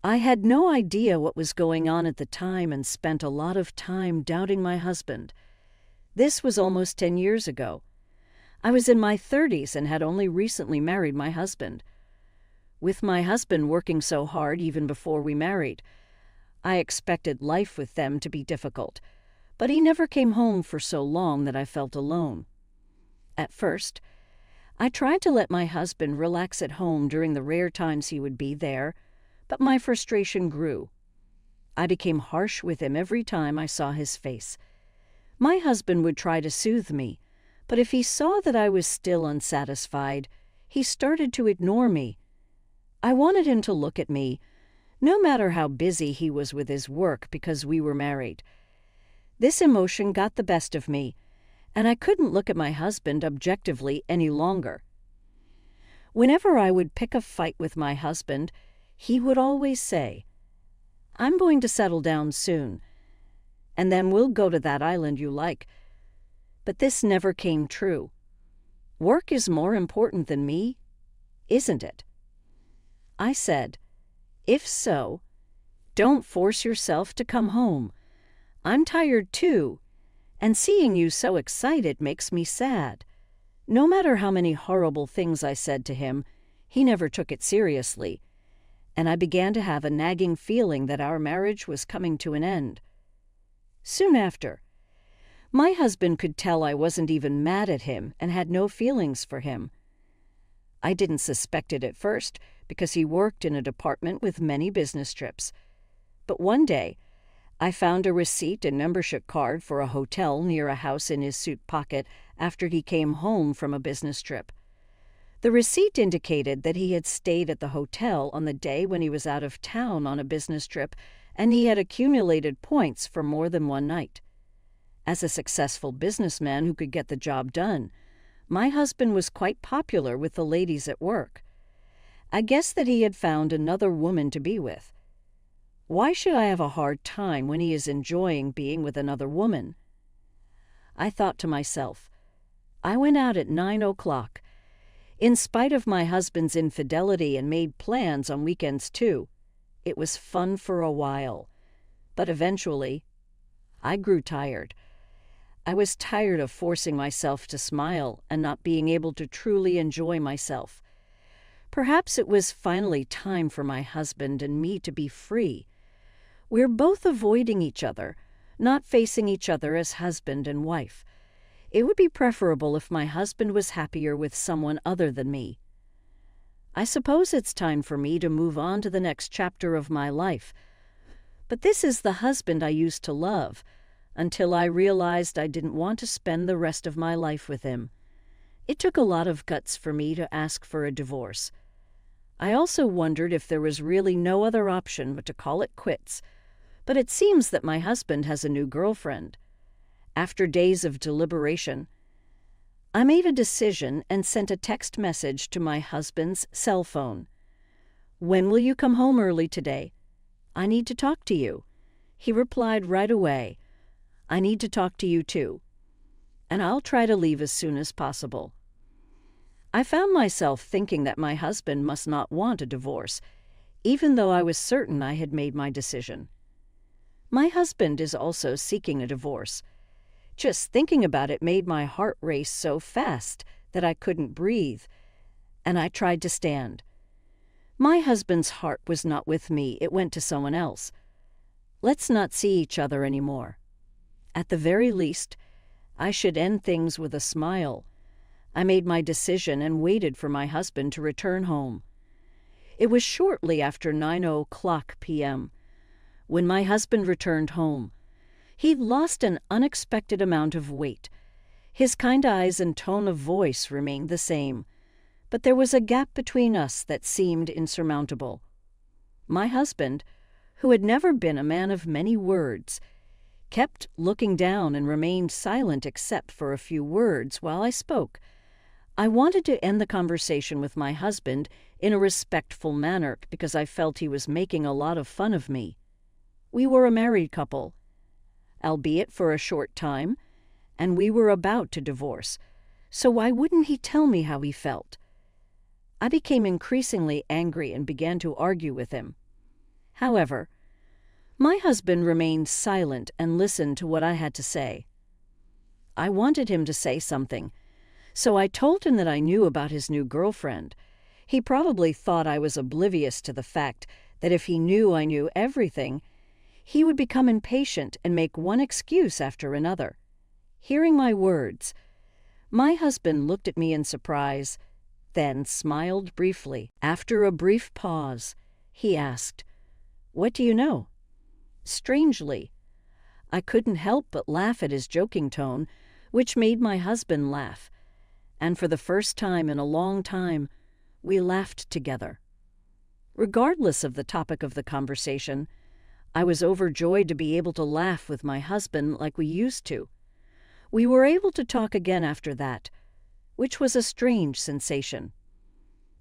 I had no idea what was going on at the time and spent a lot of time doubting my husband. This was almost 10 years ago. I was in my 30s and had only recently married my husband. With my husband working so hard even before we married, I expected life with them to be difficult, but he never came home for so long that I felt alone. At first, I tried to let my husband relax at home during the rare times he would be there, but my frustration grew. I became harsh with him every time I saw his face. My husband would try to soothe me, but if he saw that I was still unsatisfied, he started to ignore me. I wanted him to look at me, no matter how busy he was with his work, because we were married. This emotion got the best of me, and I couldn't look at my husband objectively any longer. Whenever I would pick a fight with my husband, he would always say, "I'm going to settle down soon, and then we'll go to that island you like." But this never came true. Work is more important than me, isn't it? I said, "If so, don't force yourself to come home. I'm tired too, and seeing you so excited makes me sad." No matter how many horrible things I said to him, he never took it seriously, and I began to have a nagging feeling that our marriage was coming to an end. Soon after, my husband could tell I wasn't even mad at him and had no feelings for him. I didn't suspect it at first because he worked in a department with many business trips. But one day, I found a receipt and membership card for a hotel near a house in his suit pocket after he came home from a business trip. The receipt indicated that he had stayed at the hotel on the day when he was out of town on a business trip, and he had accumulated points for more than one night. As a successful businessman who could get the job done, my husband was quite popular with the ladies at work. I guessed that he had found another woman to be with. Why should I have a hard time when he is enjoying being with another woman? I thought to myself. I went out at 9 o'clock, in spite of my husband's infidelity, and made plans on weekends too. It was fun for a while, but eventually, I grew tired. I was tired of forcing myself to smile and not being able to truly enjoy myself. Perhaps it was finally time for my husband and me to be free. We're both avoiding each other, not facing each other as husband and wife. It would be preferable if my husband was happier with someone other than me. I suppose it's time for me to move on to the next chapter of my life. But this is the husband I used to love, until I realized I didn't want to spend the rest of my life with him. It took a lot of guts for me to ask for a divorce. I also wondered if there was really no other option but to call it quits. But it seems that my husband has a new girlfriend. After days of deliberation, I made a decision and sent a text message to my husband's cell phone. "When will you come home early today? I need to talk to you." He replied right away, "I need to talk to you too, and I'll try to leave as soon as possible." I found myself thinking that my husband must not want a divorce, even though I was certain I had made my decision. My husband is also seeking a divorce. Just thinking about it made my heart race so fast that I couldn't breathe, and I tried to stand. My husband's heart was not with me, it went to someone else. Let's not see each other anymore. At the very least, I should end things with a smile. I made my decision and waited for my husband to return home. It was shortly after 9 o'clock p.m. when my husband returned home. He'd lost an unexpected amount of weight. His kind eyes and tone of voice remained the same, but there was a gap between us that seemed insurmountable. My husband, who had never been a man of many words, kept looking down and remained silent except for a few words while I spoke. I wanted to end the conversation with my husband in a respectful manner because I felt he was making a lot of fun of me. We were a married couple, albeit for a short time, and we were about to divorce, so why wouldn't he tell me how he felt? I became increasingly angry and began to argue with him. However, my husband remained silent and listened to what I had to say. I wanted him to say something, so I told him that I knew about his new girlfriend. He probably thought I was oblivious to the fact that if he knew I knew everything, he would become impatient and make one excuse after another. Hearing my words, my husband looked at me in surprise, then smiled briefly. After a brief pause, he asked, "What do you know?" Strangely, I couldn't help but laugh at his joking tone, which made my husband laugh, and for the first time in a long time, we laughed together. Regardless of the topic of the conversation, I was overjoyed to be able to laugh with my husband like we used to. We were able to talk again after that, which was a strange sensation.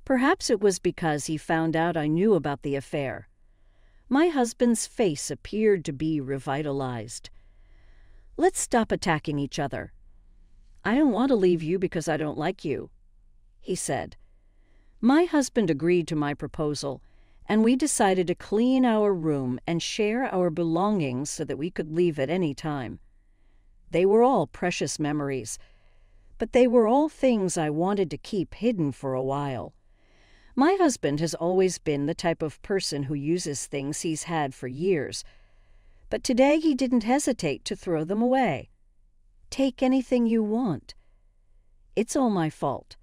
Perhaps it was because he found out I knew about the affair. My husband's face appeared to be revitalized. "Let's stop attacking each other. I don't want to leave you because I don't like you," he said. My husband agreed to my proposal, and we decided to clean our room and share our belongings so that we could leave at any time. They were all precious memories, but they were all things I wanted to keep hidden for a while. My husband has always been the type of person who uses things he's had for years, but today he didn't hesitate to throw them away. "Take anything you want. It's all my fault.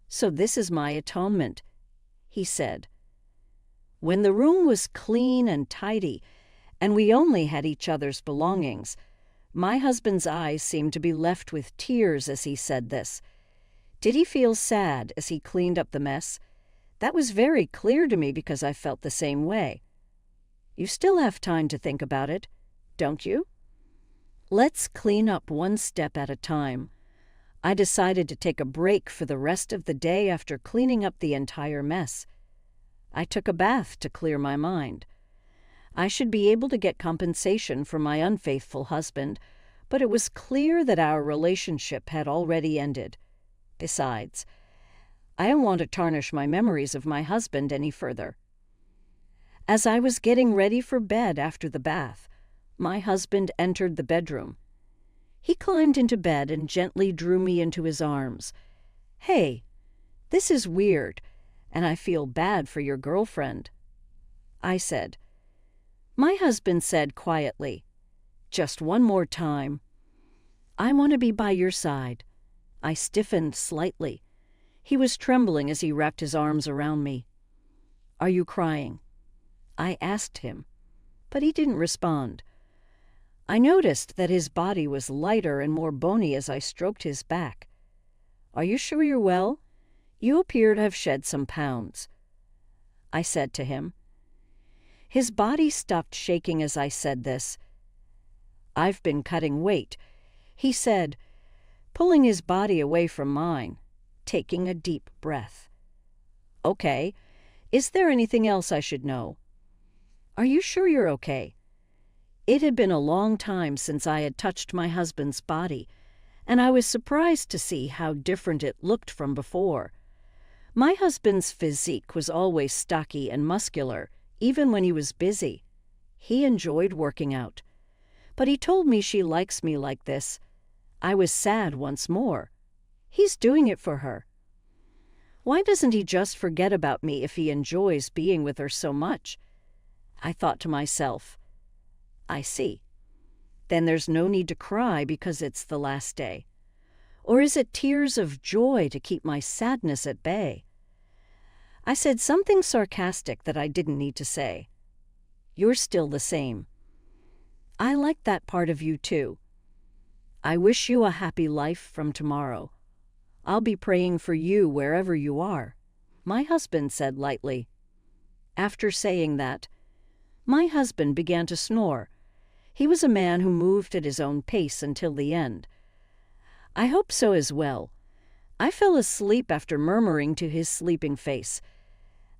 So this is my atonement," he said. When the room was clean and tidy, and we only had each other's belongings, my husband's eyes seemed to be left with tears as he said this. Did he feel sad as he cleaned up the mess? That was very clear to me because I felt the same way. You still have time to think about it, don't you? Let's clean up one step at a time. I decided to take a break for the rest of the day after cleaning up the entire mess. I took a bath to clear my mind. I should be able to get compensation for my unfaithful husband, but it was clear that our relationship had already ended. Besides, I don't want to tarnish my memories of my husband any further. As I was getting ready for bed after the bath, my husband entered the bedroom. He climbed into bed and gently drew me into his arms. "Hey, this is weird, and I feel bad for your girlfriend," I said. My husband said quietly, "Just one more time. I want to be by your side." I stiffened slightly. He was trembling as he wrapped his arms around me. "Are you crying?" I asked him, but he didn't respond. I noticed that his body was lighter and more bony as I stroked his back. "Are you sure you're well? You appear to have shed some pounds," I said to him. His body stopped shaking as I said this. "I've been cutting weight," he said, pulling his body away from mine, taking a deep breath. "Okay, is there anything else I should know? Are you sure you're okay?" It had been a long time since I had touched my husband's body, and I was surprised to see how different it looked from before. My husband's physique was always stocky and muscular, even when he was busy. He enjoyed working out. But he told me she likes me like this. I was sad once more. He's doing it for her. Why doesn't he just forget about me if he enjoys being with her so much? I thought to myself, I see. Then there's no need to cry because it's the last day. Or is it tears of joy to keep my sadness at bay? I said something sarcastic that I didn't need to say. You're still the same. I like that part of you too. I wish you a happy life from tomorrow. I'll be praying for you wherever you are, my husband said lightly. After saying that, my husband began to snore. He was a man who moved at his own pace until the end. I hope so as well. I fell asleep after murmuring to his sleeping face.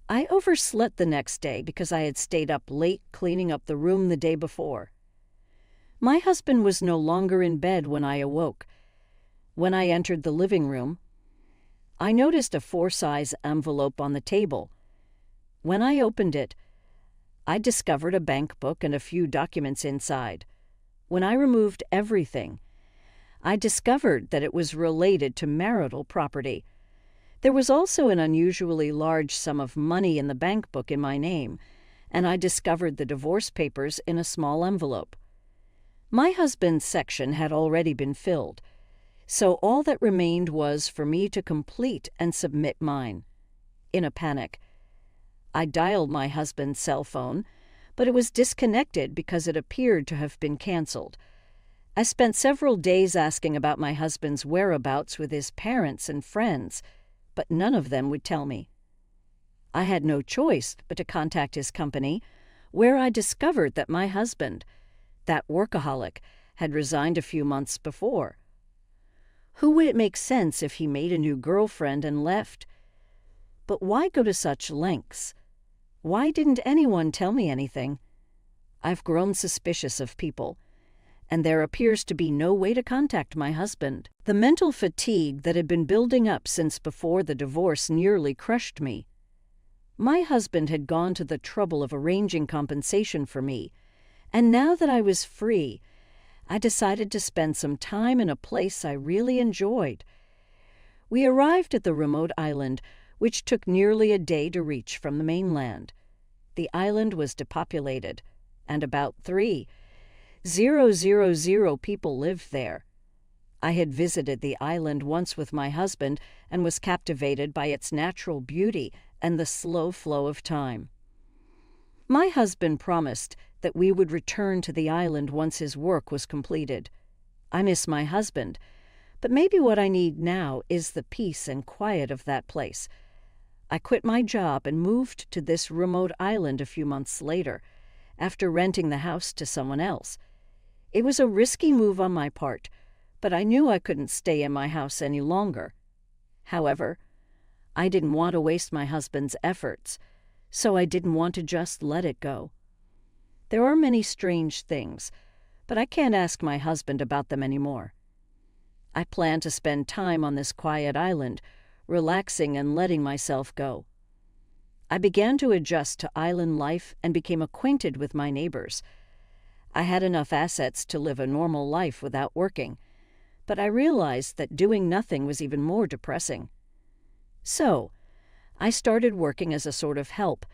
I overslept the next day because I had stayed up late cleaning up the room the day before. My husband was no longer in bed when I awoke. When I entered the living room, I noticed a 4-size envelope on the table. When I opened it, I discovered a bank book and a few documents inside. When I removed everything, I discovered that it was related to marital property. There was also an unusually large sum of money in the bank book in my name, and I discovered the divorce papers in a small envelope. My husband's section had already been filled, so all that remained was for me to complete and submit mine. In a panic, I dialed my husband's cell phone, but it was disconnected because it appeared to have been canceled. I spent several days asking about my husband's whereabouts with his parents and friends, but none of them would tell me. I had no choice but to contact his company, where I discovered that my husband, that workaholic, had resigned a few months before. Who would it make sense if he made a new girlfriend and left? But why go to such lengths? Why didn't anyone tell me anything? I've grown suspicious of people, and there appears to be no way to contact my husband. The mental fatigue that had been building up since before the divorce nearly crushed me. My husband had gone to the trouble of arranging compensation for me, and now that I was free, I decided to spend some time in a place I really enjoyed. We arrived at the remote island, which took nearly a day to reach from the mainland. The island was depopulated, and about 3,000 people lived there. I had visited the island once with my husband and was captivated by its natural beauty and the slow flow of time. My husband promised that we would return to the island once his work was completed. I miss my husband, but maybe what I need now is the peace and quiet of that place. I quit my job and moved to this remote island a few months later, after renting the house to someone else. It was a risky move on my part, but I knew I couldn't stay in my house any longer. However, I didn't want to waste my husband's efforts, so I didn't want to just let it go. There are many strange things, but I can't ask my husband about them anymore. I plan to spend time on this quiet island, relaxing and letting myself go. I began to adjust to island life and became acquainted with my neighbors. I had enough assets to live a normal life without working, but I realized that doing nothing was even more depressing. So, I started working as a sort of help,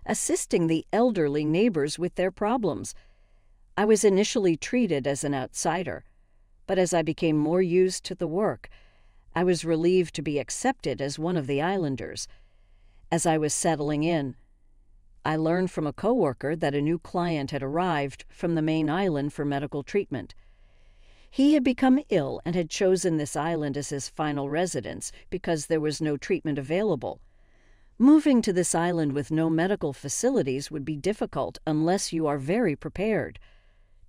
assisting the elderly neighbors with their problems. I was initially treated as an outsider, but as I became more used to the work, I was relieved to be accepted as one of the islanders. As I was settling in, I learned from a coworker that a new client had arrived from the main island for medical treatment. He had become ill and had chosen this island as his final residence because there was no treatment available. Moving to this island with no medical facilities would be difficult unless you are very prepared.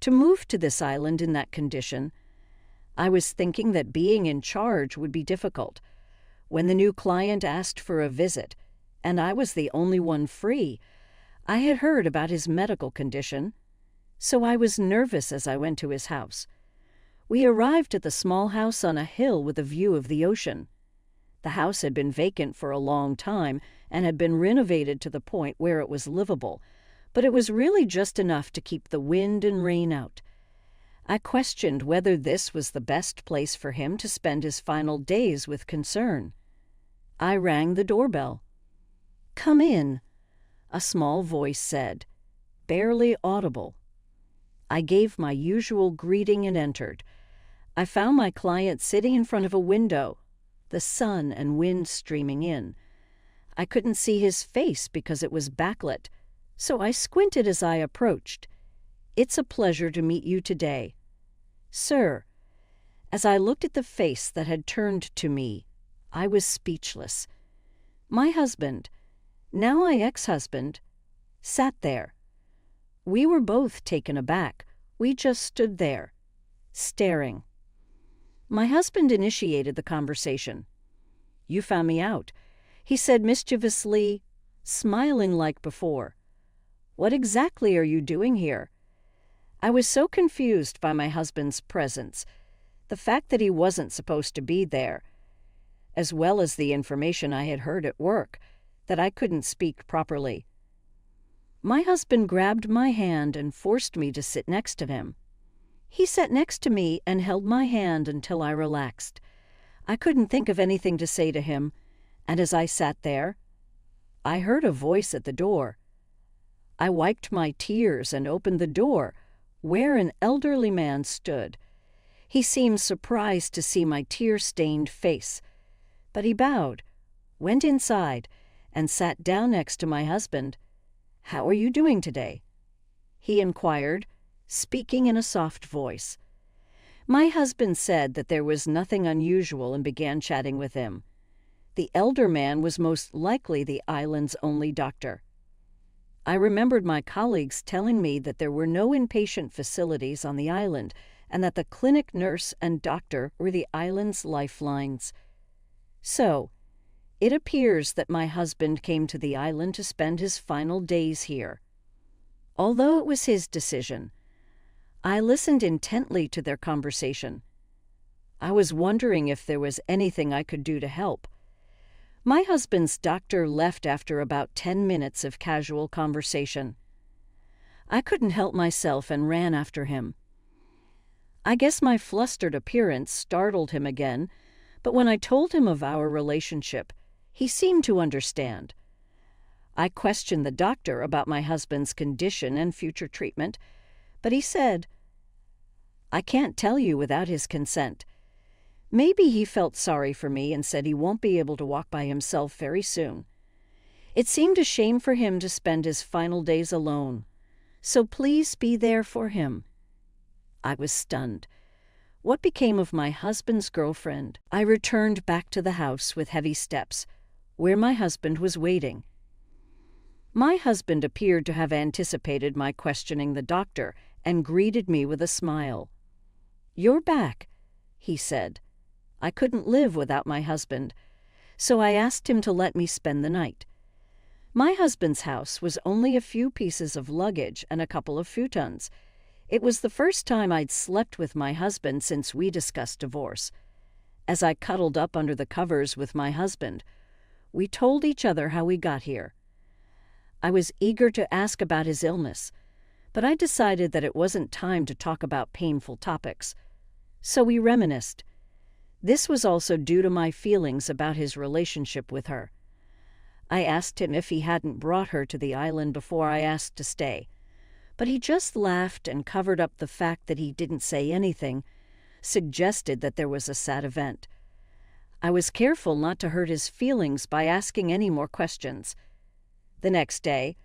To move to this island in that condition, I was thinking that being in charge would be difficult. When the new client asked for a visit, and I was the only one free, I had heard about his medical condition, so I was nervous as I went to his house. We arrived at the small house on a hill with a view of the ocean. The house had been vacant for a long time and had been renovated to the point where it was livable, but it was really just enough to keep the wind and rain out. I questioned whether this was the best place for him to spend his final days with concern. I rang the doorbell. "Come in," a small voice said, barely audible. I gave my usual greeting and entered. I found my client sitting in front of a window, the sun and wind streaming in. I couldn't see his face because it was backlit, so I squinted as I approached. "It's a pleasure to meet you today." "Sir," as I looked at the face that had turned to me, I was speechless. My husband, now my ex-husband, sat there. We were both taken aback. We just stood there, staring. My husband initiated the conversation. "You found me out," he said mischievously, smiling like before. "What exactly are you doing here?" I was so confused by my husband's presence, the fact that he wasn't supposed to be there, as well as the information I had heard at work, that I couldn't speak properly. My husband grabbed my hand and forced me to sit next to him. He sat next to me and held my hand until I relaxed. I couldn't think of anything to say to him, and as I sat there, I heard a voice at the door. I wiped my tears and opened the door, where an elderly man stood. He seemed surprised to see my tear-stained face, but he bowed, went inside, and sat down next to my husband. "How are you doing today?" he inquired, speaking in a soft voice. My husband said that there was nothing unusual and began chatting with him. The elder man was most likely the island's only doctor. I remembered my colleagues telling me that there were no inpatient facilities on the island and that the clinic nurse and doctor were the island's lifelines. So, it appears that my husband came to the island to spend his final days here. Although it was his decision, I listened intently to their conversation. I was wondering if there was anything I could do to help. My husband's doctor left after about 10 minutes of casual conversation. I couldn't help myself and ran after him. I guess my flustered appearance startled him again, but when I told him of our relationship, he seemed to understand. I questioned the doctor about my husband's condition and future treatment, but he said, "I can't tell you without his consent." Maybe he felt sorry for me and said he won't be able to walk by himself very soon. It seemed a shame for him to spend his final days alone, so please be there for him. I was stunned. What became of my husband's girlfriend? I returned back to the house with heavy steps, where my husband was waiting. My husband appeared to have anticipated my questioning the doctor and greeted me with a smile. "You're back," he said. I couldn't live without my husband, so I asked him to let me spend the night. My husband's house was only a few pieces of luggage and a couple of futons. It was the first time I'd slept with my husband since we discussed divorce. As I cuddled up under the covers with my husband, we told each other how we got here. I was eager to ask about his illness, but I decided that it wasn't time to talk about painful topics. So we reminisced. This was also due to my feelings about his relationship with her. I asked him if he hadn't brought her to the island before I asked to stay, but he just laughed and covered up the fact that he didn't say anything, suggested that there was a sad event. I was careful not to hurt his feelings by asking any more questions. The next day,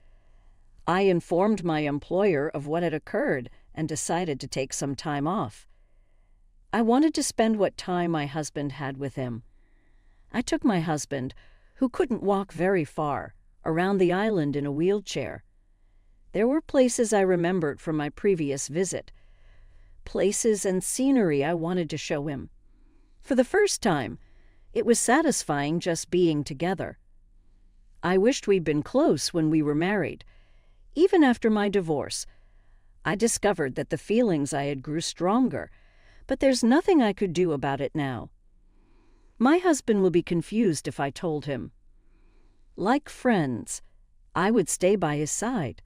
I informed my employer of what had occurred and decided to take some time off. I wanted to spend what time my husband had with him. I took my husband, who couldn't walk very far, around the island in a wheelchair. There were places I remembered from my previous visit, places and scenery I wanted to show him. For the first time, it was satisfying just being together. I wished we'd been close when we were married. Even after my divorce, I discovered that the feelings I had grew stronger, but there's nothing I could do about it now. My husband will be confused if I told him. Like friends, I would stay by his side.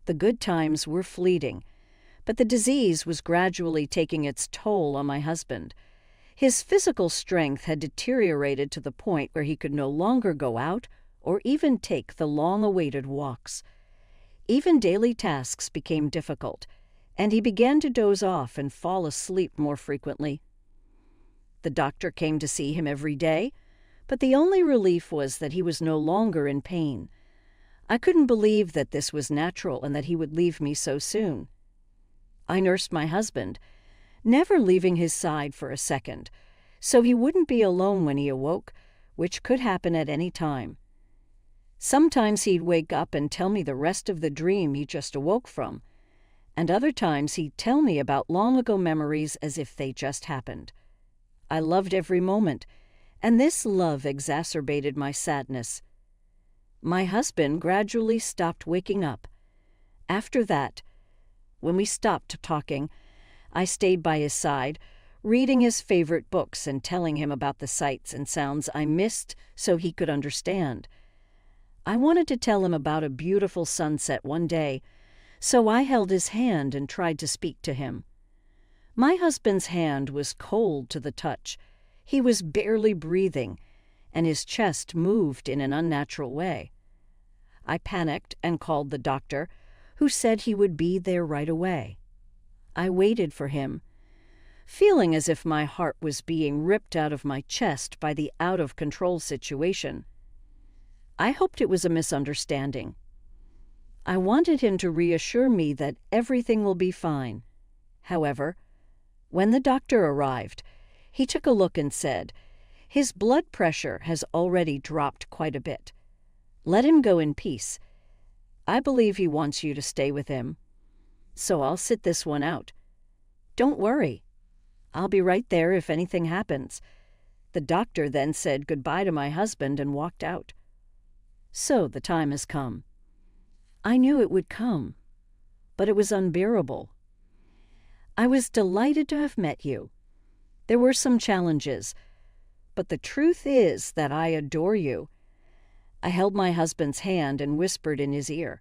The good times were fleeting, but the disease was gradually taking its toll on my husband. His physical strength had deteriorated to the point where he could no longer go out or even take the long-awaited walks. Even daily tasks became difficult, and he began to doze off and fall asleep more frequently. The doctor came to see him every day, but the only relief was that he was no longer in pain. I couldn't believe that this was natural and that he would leave me so soon. I nursed my husband, never leaving his side for a second, so he wouldn't be alone when he awoke, which could happen at any time. Sometimes he'd wake up and tell me the rest of the dream he just awoke from, and other times he'd tell me about long-ago memories as if they just happened. I loved every moment, and this love exacerbated my sadness. My husband gradually stopped waking up. After that, when we stopped talking, I stayed by his side, reading his favorite books and telling him about the sights and sounds I missed so he could understand. I wanted to tell him about a beautiful sunset one day, so I held his hand and tried to speak to him. My husband's hand was cold to the touch. He was barely breathing, and his chest moved in an unnatural way. I panicked and called the doctor, who said he would be there right away. I waited for him, feeling as if my heart was being ripped out of my chest by the out-of-control situation. I hoped it was a misunderstanding. I wanted him to reassure me that everything will be fine. However, when the doctor arrived, he took a look and said, "His blood pressure has already dropped quite a bit. Let him go in peace. I believe he wants you to stay with him. So I'll sit this one out. Don't worry. I'll be right there if anything happens." The doctor then said goodbye to my husband and walked out. So the time has come. I knew it would come, but it was unbearable. I was delighted to have met you. There were some challenges, but the truth is that I adore you. I held my husband's hand and whispered in his ear.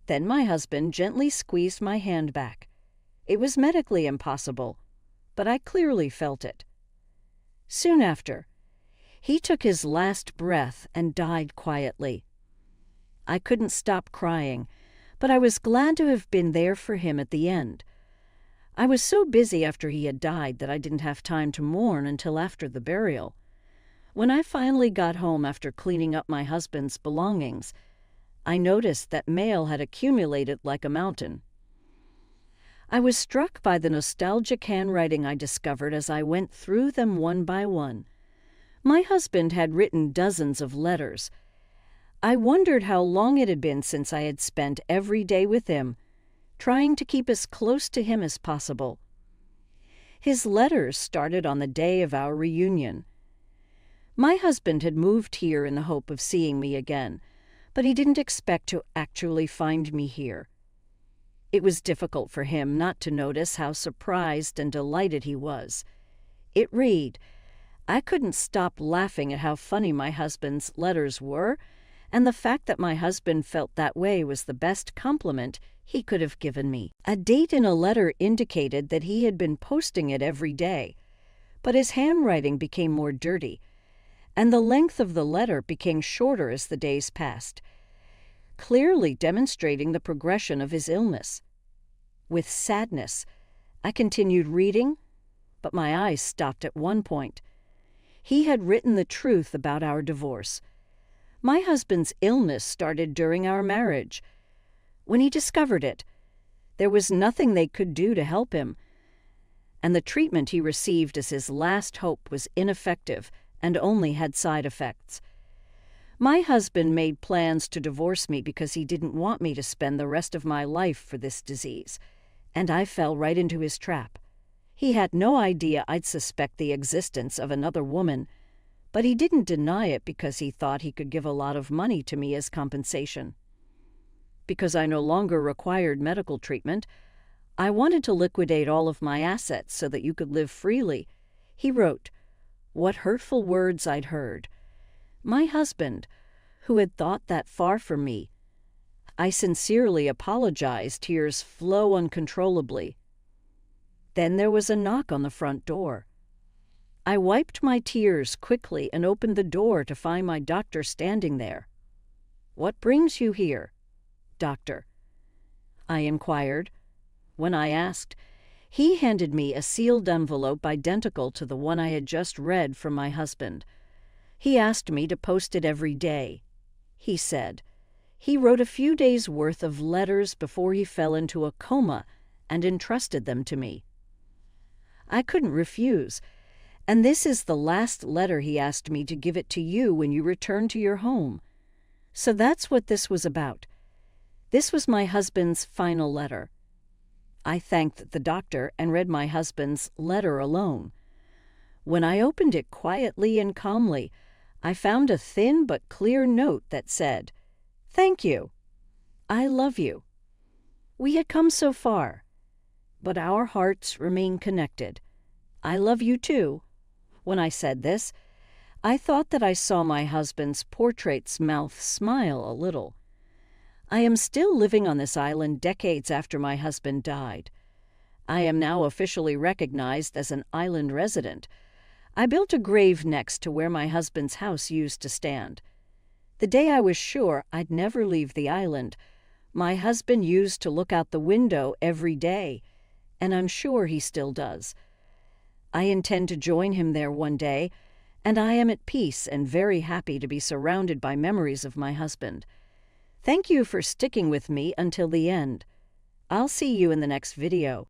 Then my husband gently squeezed my hand back. It was medically impossible, but I clearly felt it. Soon after, he took his last breath and died quietly. I couldn't stop crying, but I was glad to have been there for him at the end. I was so busy after he had died that I didn't have time to mourn until after the burial. When I finally got home after cleaning up my husband's belongings, I noticed that mail had accumulated like a mountain. I was struck by the nostalgic handwriting I discovered as I went through them one by one. My husband had written dozens of letters. I wondered how long it had been since I had spent every day with him, trying to keep as close to him as possible. His letters started on the day of our reunion. My husband had moved here in the hope of seeing me again, but he didn't expect to actually find me here. It was difficult for him not to notice how surprised and delighted he was. It read, I couldn't stop laughing at how funny my husband's letters were, and the fact that my husband felt that way was the best compliment he could have given me. A date in a letter indicated that he had been posting it every day, but his handwriting became more dirty, and the length of the letter became shorter as the days passed, clearly demonstrating the progression of his illness. With sadness, I continued reading, but my eyes stopped at one point. He had written the truth about our divorce. My husband's illness started during our marriage. When he discovered it, there was nothing they could do to help him, and the treatment he received as his last hope was ineffective and only had side effects. My husband made plans to divorce me because he didn't want me to spend the rest of my life for this disease, and I fell right into his trap. He had no idea I'd suspect the existence of another woman, but he didn't deny it because he thought he could give a lot of money to me as compensation. Because I no longer required medical treatment, I wanted to liquidate all of my assets so that you could live freely. He wrote, "What hurtful words I'd heard." My husband, who had thought that far from me. I sincerely apologized, tears flow uncontrollably. Then there was a knock on the front door. I wiped my tears quickly and opened the door to find my doctor standing there. "What brings you here, doctor?" I inquired. When I asked, he handed me a sealed envelope identical to the one I had just read from my husband. He asked me to post it every day. He said he wrote a few days' worth of letters before he fell into a coma and entrusted them to me. I couldn't refuse, and this is the last letter he asked me to give it to you when you return to your home. So that's what this was about. This was my husband's final letter. I thanked the doctor and read my husband's letter alone. When I opened it quietly and calmly, I found a thin but clear note that said, "Thank you. I love you." We had come so far, but our hearts remain connected. I love you too. When I said this, I thought that I saw my husband's portrait's mouth smile a little. I am still living on this island decades after my husband died. I am now officially recognized as an island resident. I built a grave next to where my husband's house used to stand. The day I was sure I'd never leave the island, my husband used to look out the window every day, and I'm sure he still does. I intend to join him there one day, and I am at peace and very happy to be surrounded by memories of my husband. Thank you for sticking with me until the end. I'll see you in the next video.